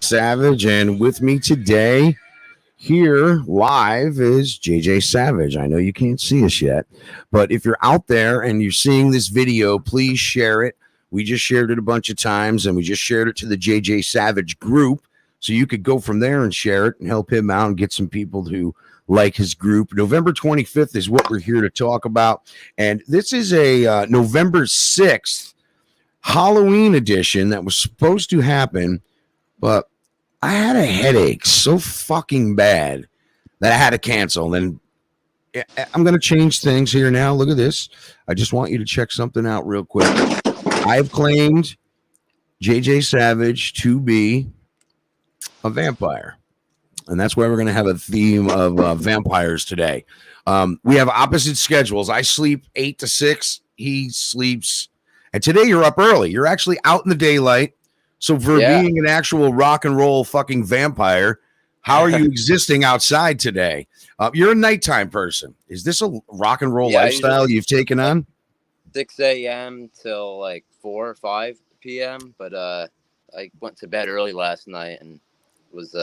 Savage, and with me today here live is JJ Savage. I know you can't see us yet, but if you're out there and you're seeing this video, please share it. We just shared it a bunch of times, and we just shared it to the JJ Savage group, so you could go from there and share it and help him out and get some people to like his group. November 25th is what we're here to talk about, and this is a November 6th Halloween edition that was supposed to happen, but I had a headache so fucking bad that I had to cancel. And I'm going to change things here now. Look at this. I just want you to check something out real quick. I've claimed JJ Savage to be a vampire. And that's why we're going to have a theme of vampires today. We have opposite schedules. I sleep 8 to 6. He sleeps. And today you're up early. You're actually out in the daylight. So for being an actual rock and roll fucking vampire, how are you existing outside today? You're a nighttime person. Is this a rock and roll lifestyle you've taken on? 6 a.m. till like 4 or 5 p.m. But I went to bed early last night and was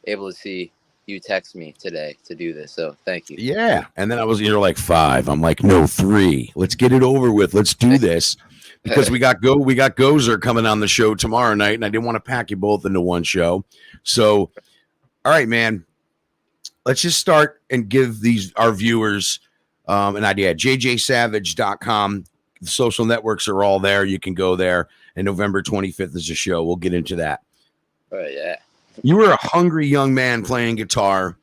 able to see you text me today to do this. So thank you. Yeah. And then you're like 5. I'm like, no, 3. Let's get it over with. Let's do this. Because we got Gozer coming on the show tomorrow night, and I didn't want to pack you both into one show. So, all right, man, let's just start and give our viewers an idea. JJSavage.com. The social networks are all there. You can go there. And November 25th is a show. We'll get into that. Oh, yeah. You were a hungry young man playing guitar,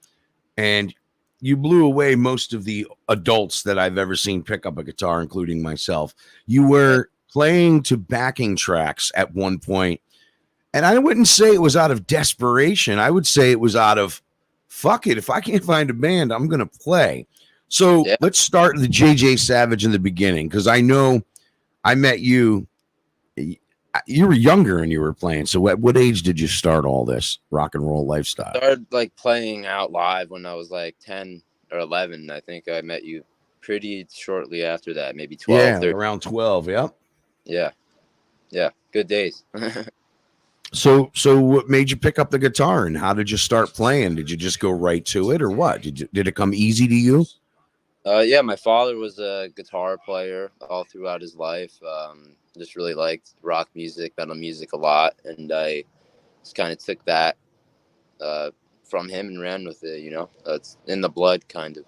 and you blew away most of the adults that I've ever seen pick up a guitar, including myself. You were playing to backing tracks at one point, and I wouldn't say it was out of desperation. I would say it was out of, fuck it, if I can't find a band, I'm going to play. So let's start the JJ Savage in the beginning, because I know I met you. You were younger and you were playing. So at what age did you start all this rock and roll lifestyle? I started like playing out live when I was like 10 or 11. I think I met you pretty shortly after that, maybe 12. Yeah, 13. around 12. Yep. Yeah. Good days. So what made you pick up the guitar, and how did you start playing? Did you just go right to it, or what? Did it come easy to you? Yeah, my father was a guitar player all throughout his life. Just really liked rock music, metal music a lot, and I just kind of took that from him and ran with it. It's in the blood, kind of.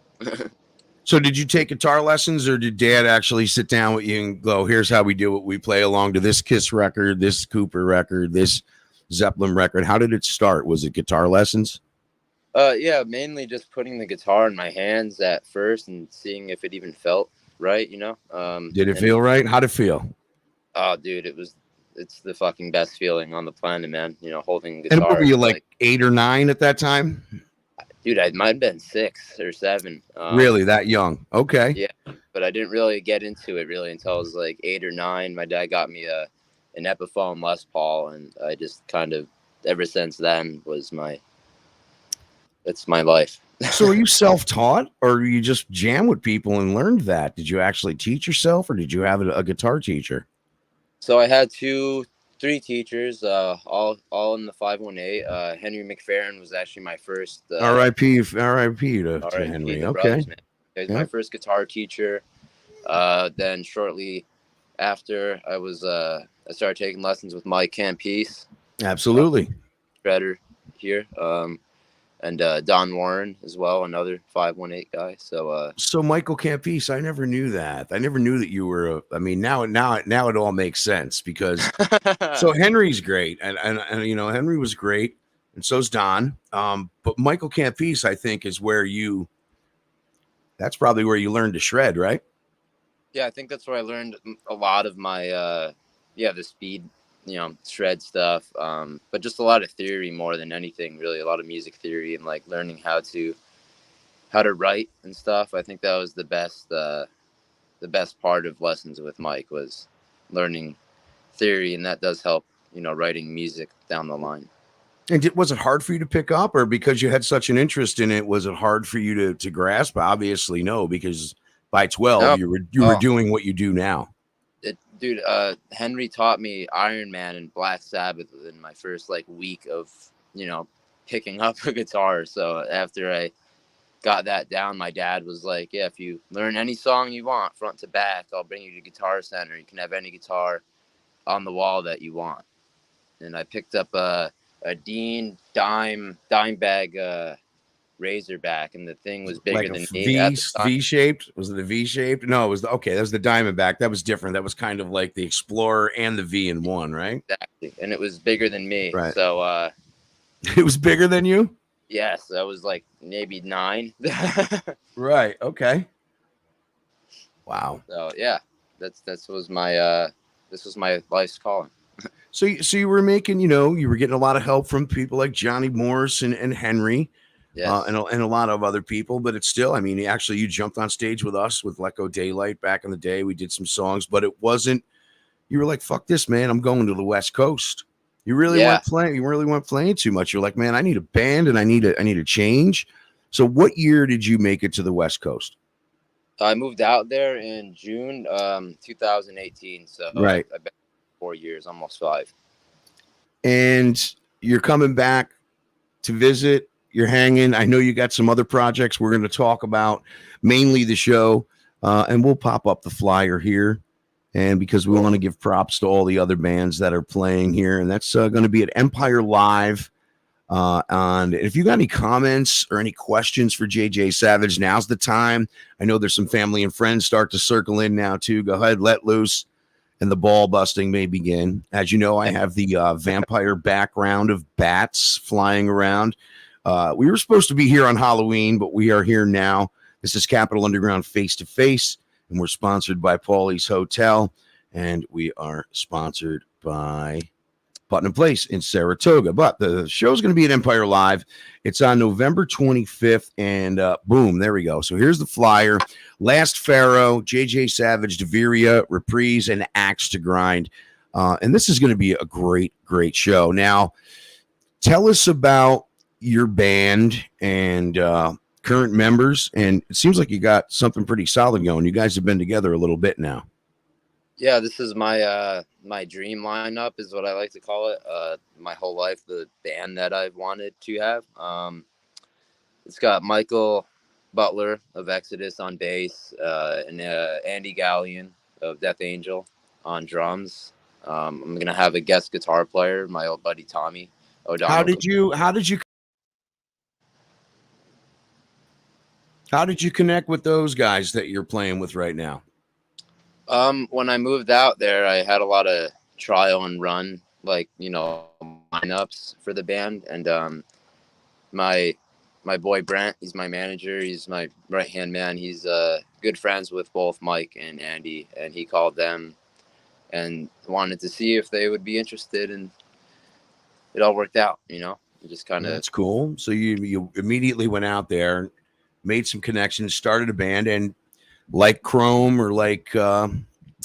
So did you take guitar lessons, or did Dad actually sit down with you and go, here's how we do it? We play along to this Kiss record, this Cooper record, this Zeppelin record. How did it start? Was it guitar lessons? Yeah, mainly just putting the guitar in my hands at first and seeing if it even felt right, Did it feel right? How'd it feel? Oh, dude, it's the fucking best feeling on the planet, man. Holding guitar. And what were you, like 8 or 9 at that time? Dude, I might have been 6 or 7. Really, that young? Okay. Yeah, but I didn't really get into it really until I was like 8 or 9. My dad got me an Epiphone Les Paul, and I just kind of ever since then it's my life. So are you self-taught, or you just jam with people and learned that? Did you actually teach yourself, or did you have a guitar teacher? So I had 3 teachers, all in the 518. Henry McFerrin was actually my first. R.I.P. to Henry. Okay. Brothers, he was my first guitar teacher. Then shortly after, I started taking lessons with Mike Campese. Absolutely. Shredder here. And Don Warren as well, another 518 guy. So Michael Campese, I never knew that. I never knew that you were. Now it all makes sense, because so Henry's great, and Henry was great, and so's Don. But Michael Campese, I think, is that's probably where you learned to shred, right? Yeah, I think that's where I learned a lot of my the speed. Shred stuff, but just a lot of theory more than anything, really. A lot of music theory and like learning how to write and stuff. I think that was the best part of lessons with Mike, was learning theory, and that does help, writing music down the line. And was it hard for you to pick up, or because you had such an interest in it, was it hard for you to grasp? Obviously, no, because by 12 you were doing what you do now. Dude, Henry taught me Iron Man and Black Sabbath within my first like week of, you know, picking up a guitar. So after I got that down, my dad was like, yeah, if you learn any song you want front to back, I'll bring you to Guitar Center. You can have any guitar on the wall that you want. And I picked up a Dean dime bag Razorback, and the thing was bigger Like a than me at the time. V shaped? Was it the V shaped? No, it was okay. That was the Diamondback. That was different. That was kind of like the Explorer and the V in one, right? Exactly, and it was bigger than me. Right. So It was bigger than you. yes, I was like maybe 9. Right. Okay. Wow. So yeah, that's was my this was my life's calling. So you were making, you were getting a lot of help from people like Johnny Morse and Henry, Yes. and a lot of other people. But it's still, I mean, actually, you jumped on stage with us with Let Go Daylight back in the day. We did some songs, but it wasn't. You were like, "Fuck this, man! I'm going to the West Coast." You really Yeah. weren't playing. You really weren't playing too much. You're like, "Man, I need a band and I need a change." So, what year did you make it to the West Coast? I moved out there in June 2018. So Right. I've been 4 years, almost 5. And you're coming back to visit. You're hanging. I know you got some other projects we're going to talk about, mainly the show, and we'll pop up the flyer here. And because we want to give props to all the other bands that are playing here, and that's going to be at Empire Live. And if you got any comments or any questions for JJ Savage, now's the time. I know there's some family and friends start to circle in now too. Go ahead, let loose, and the ball busting may begin. As you know, I have the vampire background of bats flying around. We were supposed to be here on Halloween, but we are here now. This is Capital Underground Face to Face, and we're sponsored by Paulie's Hotel, and we are sponsored by Putnam Place in Saratoga. But the show's going to be at Empire Live. It's on November 25th, and boom, there we go. So here's the flyer. Last Pharaoh, JJ Savage, Deveria, Reprise, and Axe to Grind. And this is going to be a great, great show. Now, tell us about your band and current members. And it seems like you got something pretty solid going. You guys have been together a little bit now. Yeah, this is my my dream lineup, is what I like to call it. My whole life, the band that I've wanted to have. It's got Michael Butler of Exodus on bass, and Andy Gallion of Death Angel on drums. I'm gonna have a guest guitar player, my old buddy Tommy O'Donnell. How did you connect with those guys that you're playing with right now? When I moved out there, I had a lot of trial and run, like, lineups for the band. And my boy Brent, he's my manager. He's my right-hand man. He's good friends with both Mike and Andy, and he called them and wanted to see if they would be interested, and it all worked out, It just kind of. That's cool. So you immediately went out there, made some connections, started a band, and like Chrome or like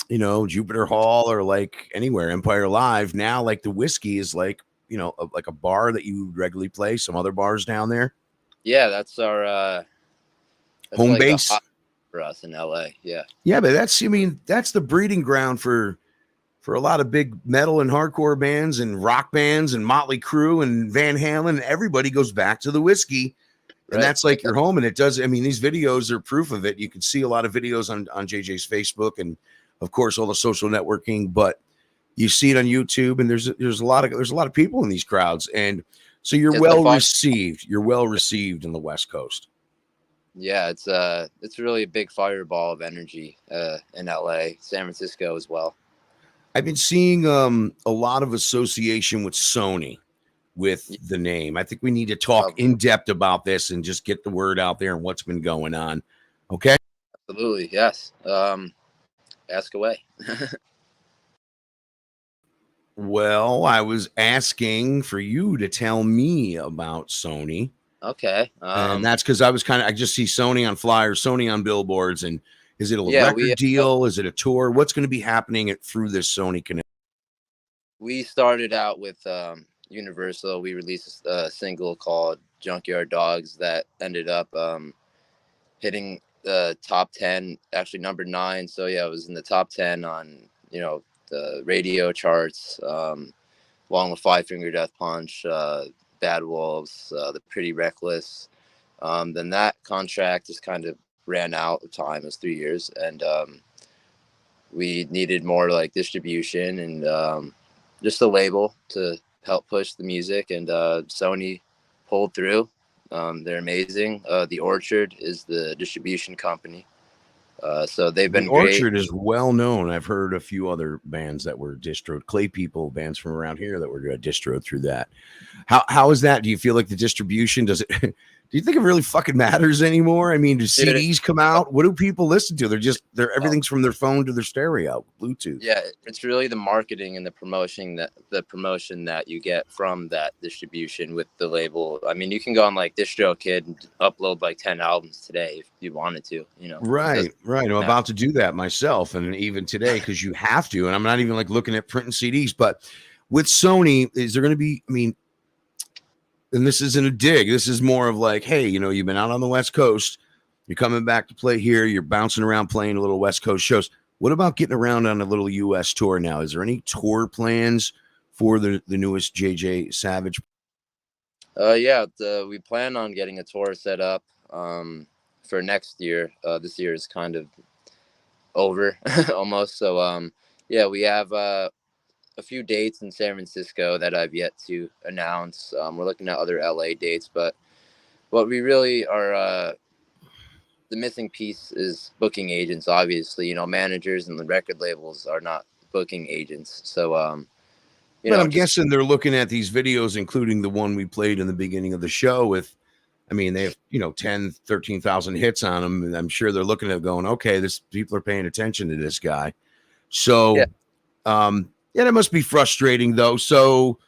Jupiter Hall or like anywhere Empire Live, now like the Whiskey is like like a bar that you regularly play. Some other bars down there. Yeah, that's our that's home like base for us in LA. Yeah, but that's the breeding ground for a lot of big metal and hardcore bands and rock bands and Motley Crue and Van Halen. Everybody goes back to the Whiskey. And that's like your home. And it does. I mean, these videos are proof of it. You can see a lot of videos on JJ's Facebook and, of course, all the social networking. But you see it on YouTube, and there's a lot of people in these crowds, and so you're well received. You're well received in the West Coast. Yeah, it's really a big fireball of energy in LA, San Francisco as well. I've been seeing a lot of association with Sony. With the name, I think we need to talk in depth about this and just get the word out there and what's been going on. Okay. Absolutely. Yes. Ask away. Well, I was asking for you to tell me about Sony. Okay. And that's because I just see Sony on flyers, Sony on billboards. And is it a record deal? Is it a tour? What's going to be happening through this Sony connection? We started out with Universal. We released a single called Junkyard Dogs that ended up hitting the top 10, actually number 9. So yeah, it was in the top 10 on the radio charts, along with Five Finger Death Punch, Bad Wolves, the Pretty Reckless. Then that contract just kind of ran out of time. It was 3 years, and we needed more like distribution and just a label to help push the music. And Sony pulled through. They're amazing. The Orchard is the distribution company. So they've The been great. Orchard is well known. I've heard a few other bands that were distroed, Clay People bands from around here that were distroed through that. How is that? Do you feel like the distribution does it? Do you think it really fucking matters anymore? I mean, do CDs come out? What do people listen to? They're everything's from their phone to their stereo, Bluetooth. Yeah, it's really the marketing and the promotion that you get from that distribution with the label. I mean, you can go on like DistroKid and upload like 10 albums today if you wanted to, Right. I'm about to do that myself, and even today, because you have to. And I'm not even like looking at printing CDs, but with Sony, is there going to be, I mean, and this isn't a dig. This is more of like, hey, you've been out on the West Coast. You're coming back to play here. You're bouncing around playing a little West Coast shows. What about getting around on a little U.S. tour now? Is there any tour plans for the newest JJ Savage? Yeah, we plan on getting a tour set up for next year. This year is kind of over almost. So, yeah, we have a few dates in San Francisco that I've yet to announce. We're looking at other LA dates, but what we really are, the missing piece is booking agents. Obviously, managers and the record labels are not booking agents. So, but I'm guessing they're looking at these videos, including the one we played in the beginning of the show with, I mean, they have, 10, 13,000 hits on them. And I'm sure they're looking at it going, okay, people are paying attention to this guy. So, yeah, that must be frustrating though. So,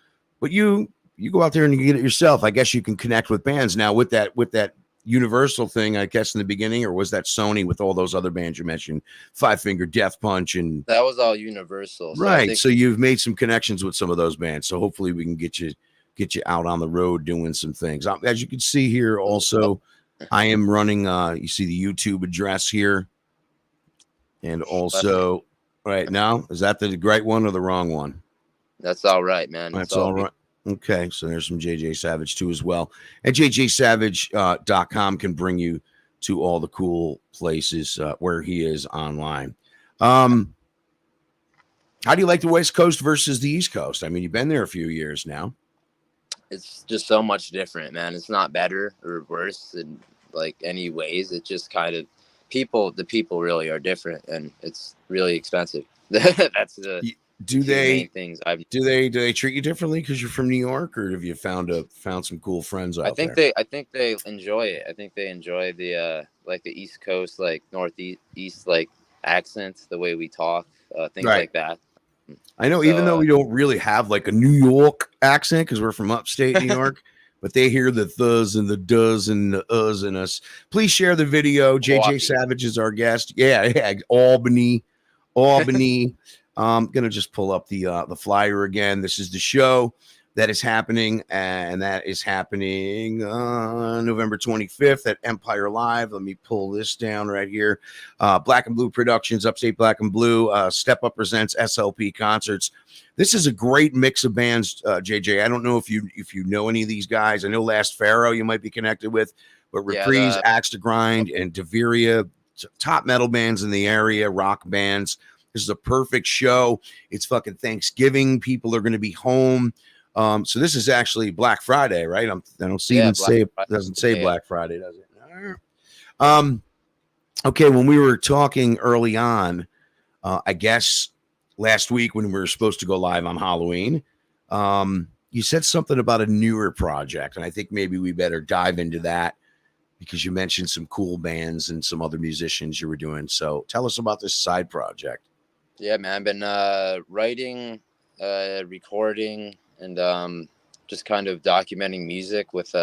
but you go out there and you get it yourself. I guess you can connect with bands now with that Universal thing, I guess, in the beginning, or was that Sony with all those other bands you mentioned, Five Finger Death Punch, and that was all Universal. Right. So you've made some connections with some of those bands. So hopefully we can get you out on the road doing some things. As you can see here, also, I am running. You see the YouTube address here, and also. Right now, is that the right one or the wrong one? That's all right, man. That's all right. Okay, so there's some JJ Savage too as well. And jjsavage.com can bring you to all the cool places where he is online. How do you like the West Coast versus the East Coast? I mean, you've been there a few years now. It's just so much different, man. It's not better or worse in like any ways. It's just kind of the people really are different, and it's really expensive. That's the main things. Do they treat you differently because you're from New York, or have you found some cool friends out there? I think they enjoy it. I think they enjoy the like the East Coast, like Northeast like accents, the way we talk, things like that. I know, even though we don't really have like a New York accent because we're from upstate New York. But they hear the thes and the does and the uhs in us. Please share the video. JJ Savage is our guest. Yeah, Albany. I'm gonna just pull up the flyer again. This is the show that is happening, and that is happening on November 25th at Empire Live. Let me pull this down right here. Black and Blue Productions, Upstate Black and Blue, Step Up presents SLP Concerts. This is a great mix of bands, JJ. I don't know if you know any of these guys. I know Last Pharaoh you might be connected with, but Reprise, Axe to Grind, and Deveria, top metal bands in the area, rock bands. This is a perfect show. It's fucking Thanksgiving. People are going to be home. So this is actually Black Friday, right? I don't see it doesn't say Black Friday, does it? Okay, when we were talking early on, I guess last week when we were supposed to go live on Halloween, you said something about a newer project, and I think maybe we better dive into that because you mentioned some cool bands and some other musicians you were doing. So tell us about this side project. Yeah, man, I've been writing, recording, and just kind of documenting music with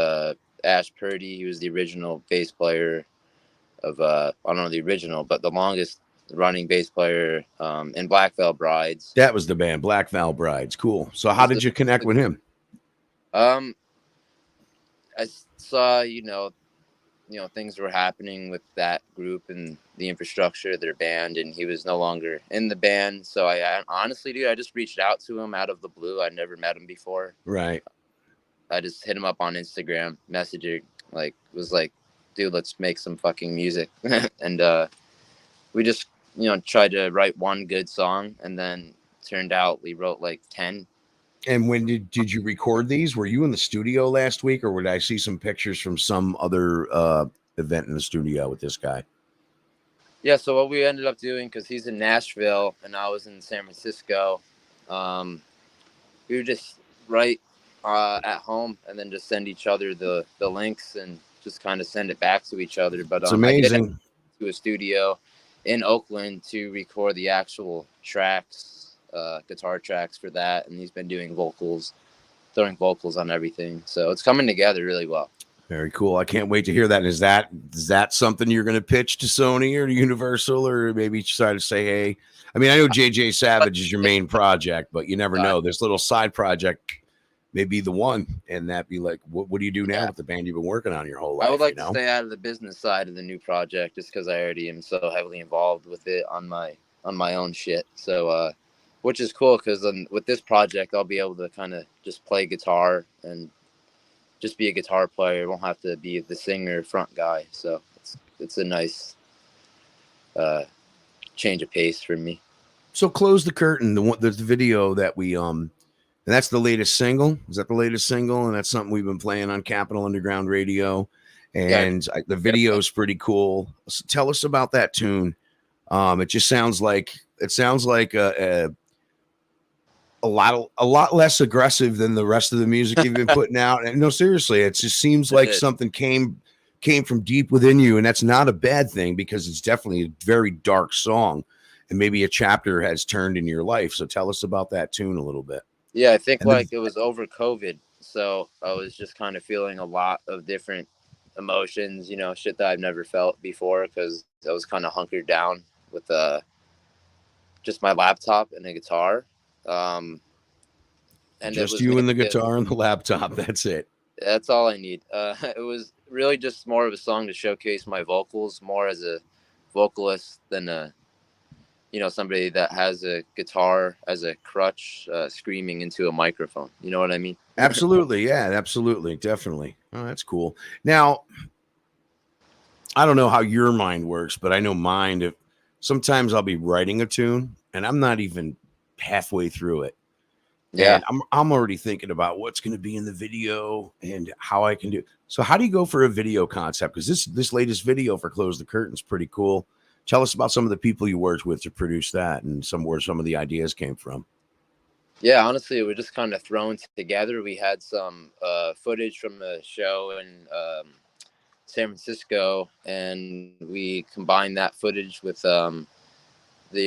Ash Purdy. He was the original bass player of I don't know the original, but the longest running bass player in Black Veil Brides. That was the band, Black Veil Brides. Cool. So how did you connect with him? I saw, things were happening with that group and the infrastructure of their band, and he was no longer in the band. So I honestly, dude, I just reached out to him out of the blue. I'd never met him before. Right. I just hit him up on Instagram, messaging, was like, dude, let's make some fucking music. And we just, tried to write one good song, and then turned out we wrote like 10. And when did you record these? Were you in the studio last week, or would I see some pictures from some other event in the studio with this guy? Yeah, so what we ended up doing, because he's in Nashville and I was in San Francisco, we would just write at home and then just send each other the links and just kind of send it back to each other. But it's amazing. I did to a studio in Oakland to record the actual tracks. Guitar tracks for that, and he's been doing throwing vocals on everything, so it's coming together really well. Very cool. I can't wait to hear that. Is that something you're going to pitch to Sony or to Universal, or maybe try to say, hey, I mean, I know JJ Savage is your main project, but you never know. This little side project may be the one, and that be like, what do you do now with the band you've been working on your whole life? I would like to stay out of the business side of the new project, just because I already am so heavily involved with it on my own shit. So which is cool, because with this project, I'll be able to kind of just play guitar and just be a guitar player. I won't have to be the singer front guy. So it's a nice change of pace for me. So Close the Curtain, the video that we and that's the latest single. Is that the latest single? And that's something we've been playing on Capital Underground Radio. And the video is pretty cool. So tell us about that tune. It just sounds like a lot less aggressive than the rest of the music you've been putting out. And no, seriously, it just seems like something came from deep within you, and that's not a bad thing, because it's definitely a very dark song, and maybe a chapter has turned in your life. So tell us about that tune a little bit. Yeah, I think it was over COVID, so I was just kind of feeling a lot of different emotions, shit that I've never felt before, because I was kind of hunkered down with just my laptop and a guitar. And just you and the guitar and the laptop. That's it. That's all I need. It was really just more of a song to showcase my vocals, more as a vocalist than somebody that has a guitar as a crutch, screaming into a microphone. You know what I mean? Absolutely. Yeah, absolutely. Definitely. Oh, that's cool. Now, I don't know how your mind works, but I know mine. Sometimes I'll be writing a tune and I'm not even halfway through it. Yeah, and I'm already thinking about what's going to be in the video and how I can do. So how do you go for a video concept? Because this latest video for Close the Curtain is pretty cool. Tell us about some of the people you worked with to produce that, and where some of the ideas came from. Yeah, honestly, it was just kind of thrown together. We had some footage from a show in San Francisco, and we combined that footage with the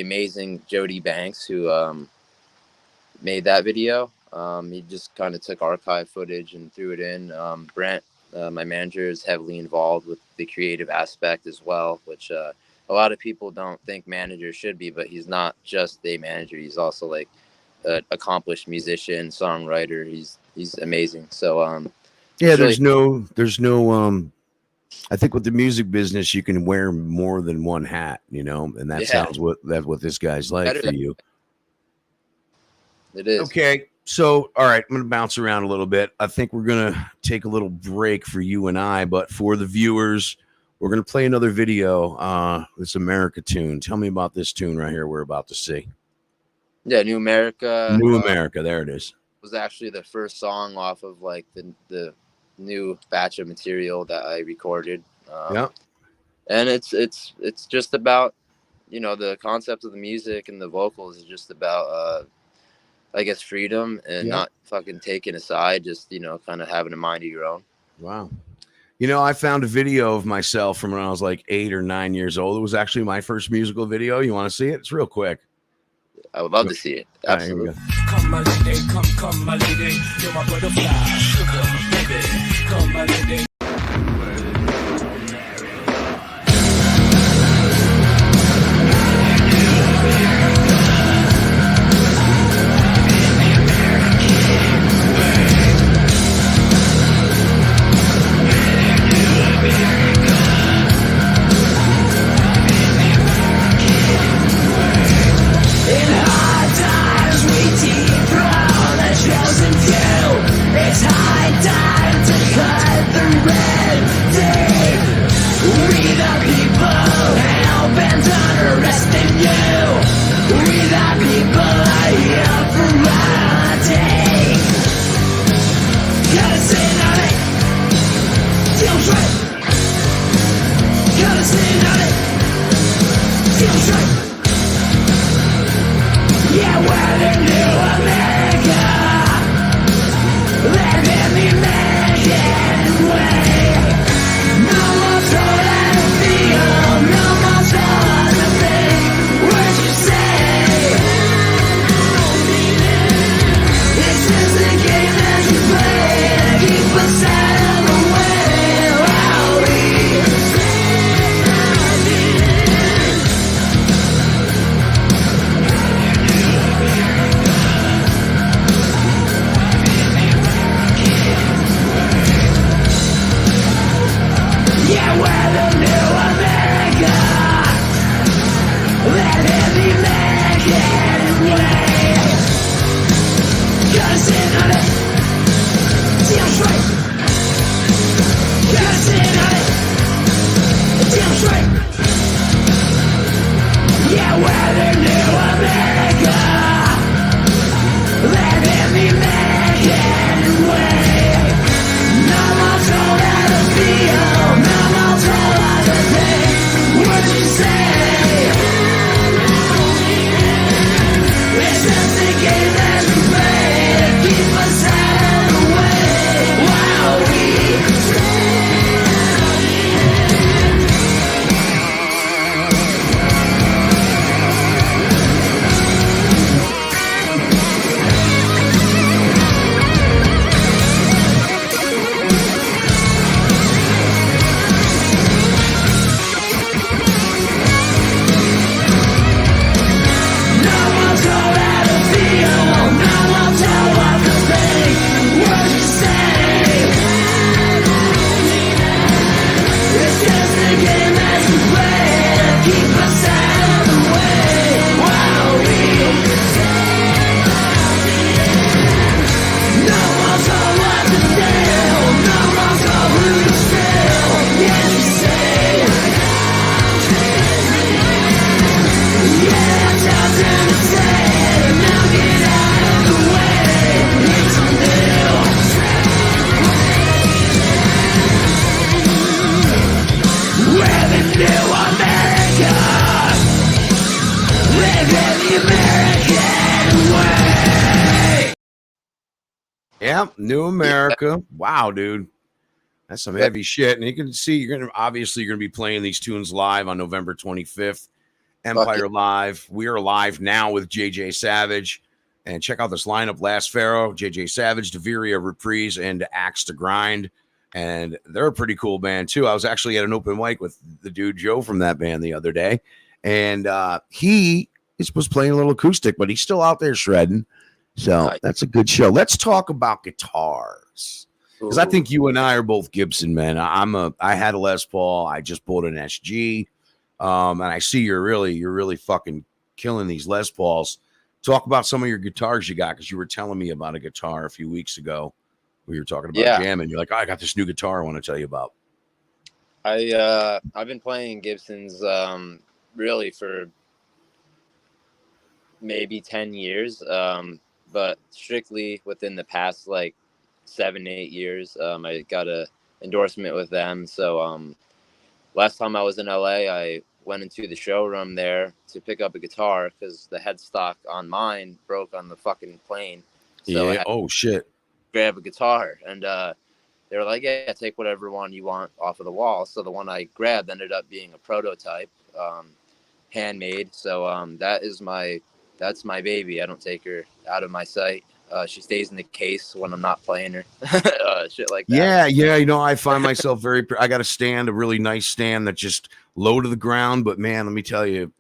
amazing Jody Banks, who made that video. He just kind of took archive footage and threw it in. Brent, my manager, is heavily involved with the creative aspect as well, which a lot of people don't think managers should be, but he's not just a manager. He's also like an accomplished musician, songwriter. He's amazing. So yeah, there's no I think with the music business, you can wear more than one hat, and that sounds what this guy's like for you. It is. Okay. So, all right, I'm going to bounce around a little bit. I think we're going to take a little break for you and I, but for the viewers, we're going to play another video. This America tune. Tell me about this tune right here we're about to see. Yeah, New America. New America. There it is. Was actually the first song off of like the new batch of material that I recorded. Yeah. And it's just about, the concept of the music, and the vocals is just about I guess freedom and not fucking taking a side, just kind of having a mind of your own. Wow. I found a video of myself from when I was like 8 or 9 years old. It was actually my first musical video. You want to see it? It's real quick. I would love to see it. Absolutely. Come my lady, come my lady, you're my butterfly, sugar, baby. Come my lady. Yeah, New America. Wow, dude. That's some heavy shit. And you can see you're gonna be playing these tunes live on November 25th. Empire Live. We are live now with JJ Savage. And check out this lineup: Last Pharaoh, JJ Savage, Deveria Reprise, and Axe to Grind. And they're a pretty cool band too. I was actually at an open mic with the dude Joe from that band the other day, and he was playing a little acoustic, but he's still out there shredding. So that's a good show. Let's talk about guitars, because I think you and I are both Gibson men. I had a Les Paul. I just bought an SG, and I see you're really fucking killing these Les Pauls. Talk about some of your guitars you got, because you were telling me about a guitar a few weeks ago. We were talking about jamming. You're like, I got this new guitar I want to tell you about. I've been playing Gibsons really for maybe 10 years, but strictly within the past like 7-8 years. I got a endorsement with them. So last time I was in LA, I went into the showroom there to pick up a guitar because the headstock on mine broke on the fucking plane. So oh shit. Grab a guitar, and they were like, yeah, take whatever one you want off of the wall. So the one I grabbed ended up being a prototype, handmade. So that's my baby. I don't take her out of my sight. She stays in the case when I'm not playing her. Shit like that. Yeah. I find myself I got a really nice stand that's just low to the ground. But man, let me tell you,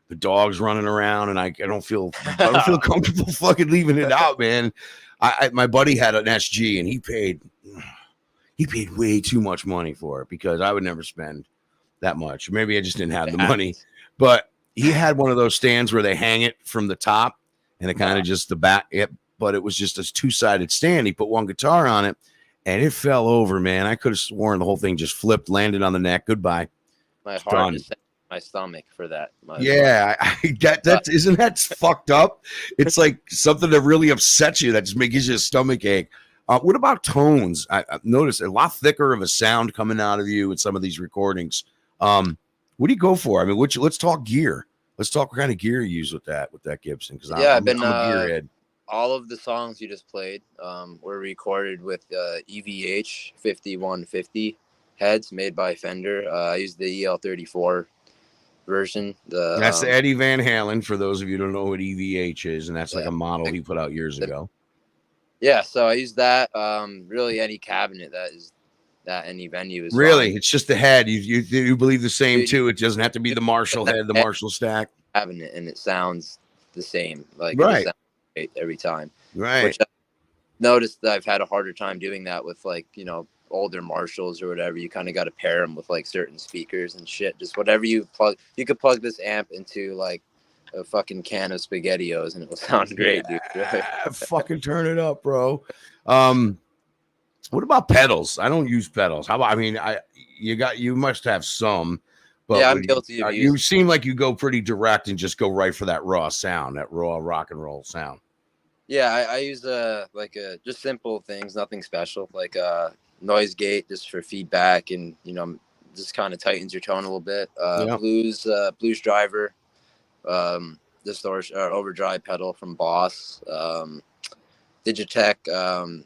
the dog's running around, and I don't feel comfortable fucking leaving it out, man. My buddy had an SG, and he paid way too much money for it, because I would never spend that much. Maybe I just didn't have the money, but he had one of those stands where they hang it from the top, and it kind of just the back. But it was just a 2-sided stand. He put one guitar on it, and it fell over, man. I could have sworn the whole thing just flipped, landed on the neck. Goodbye. My heart just sank in my stomach for that. Isn't that fucked up? It's like something that really upsets you that just gives you a stomach ache. What about tones? I've noticed a lot thicker of a sound coming out of you in some of these recordings. What do you go for? I mean, let's talk gear. Let's talk what kind of gear you use with that Gibson. Because I'm a gearhead. All of the songs you just played were recorded with EVH 5150 heads made by Fender. I used the EL34 version. That's the Eddie Van Halen, for those of you who don't know what EVH is, and that's like a model he put out years ago. Yeah, so I used that. Really, any cabinet that any venue is really fine. It's just the head. You believe the same too. It doesn't have to be the Marshall head, the Marshall stack cabinet, and it sounds the same. Like right. It sounds great every time. Right. Which I noticed that I've had a harder time doing that with, like, older Marshalls or whatever. You kind of got to pair them with like certain speakers and shit. Just whatever you plug. You could plug this amp into like a fucking can of SpaghettiOs and it will sound great, dude. Fucking turn it up, bro. What about pedals? I don't use pedals. How about? I mean, you must have some. But yeah, I'm guilty of you seem like you go pretty direct and just go right for that raw sound, that raw rock and roll sound. Yeah, I use just simple things, nothing special, like noise gate just for feedback, and just kind of tightens your tone a little bit. Blues driver, distortion or overdrive pedal from Boss, Digitech.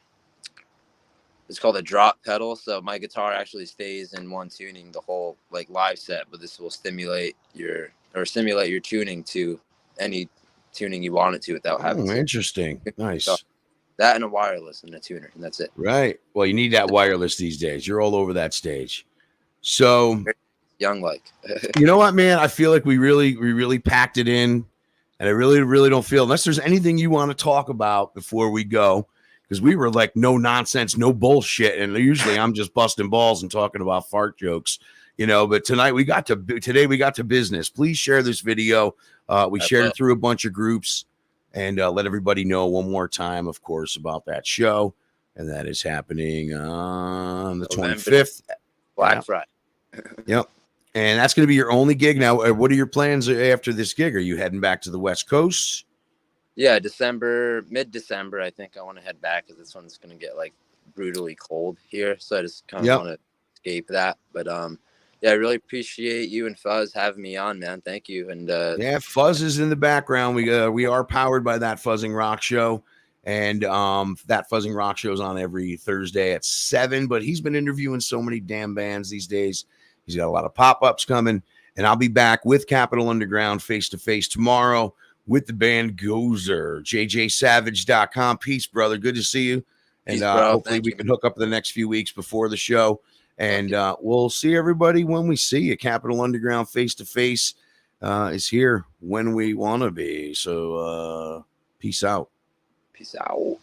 It's called a drop pedal, so my guitar actually stays in one tuning the whole like live set, but this will stimulate your tuning to any tuning you want it to without having to. Interesting. Nice. So that and a wireless and a tuner, and that's it. Right. Well, you need that wireless these days. You're all over that stage. So young, like you know what, man? I feel like we really packed it in, and I really don't feel, unless there's anything you want to talk about before we go, because we were like no nonsense, no bullshit, and usually I'm just busting balls and talking about fart jokes, But today we got to business. Please share this video. We shared it through a bunch of groups, and let everybody know one more time, of course, about that show, and that is happening on the 25th, Black Friday. Yep. And that's going to be your only gig now. What are your plans after this gig? Are you heading back to the West Coast? Yeah, mid-December, I think I want to head back, because this one's going to get like brutally cold here. So I just kind of want to escape that. But yeah, I really appreciate you and Fuzz having me on, man. Thank you. And yeah, Fuzz is in the background. We are powered by That Fuzzing Rock Show. And that Fuzzing Rock show's on every Thursday at 7. But he's been interviewing so many damn bands these days. He's got a lot of pop-ups coming. And I'll be back with Capital Underground face-to-face tomorrow with the band Gozer. JJSavage.com. Peace, brother. Good to see you. And Peace, bro. hopefully Thank we you. can hook up in the next few weeks before the show. And we'll see everybody when we see you. Capital Underground face-to-face is here when we want to be. So peace out. Peace out.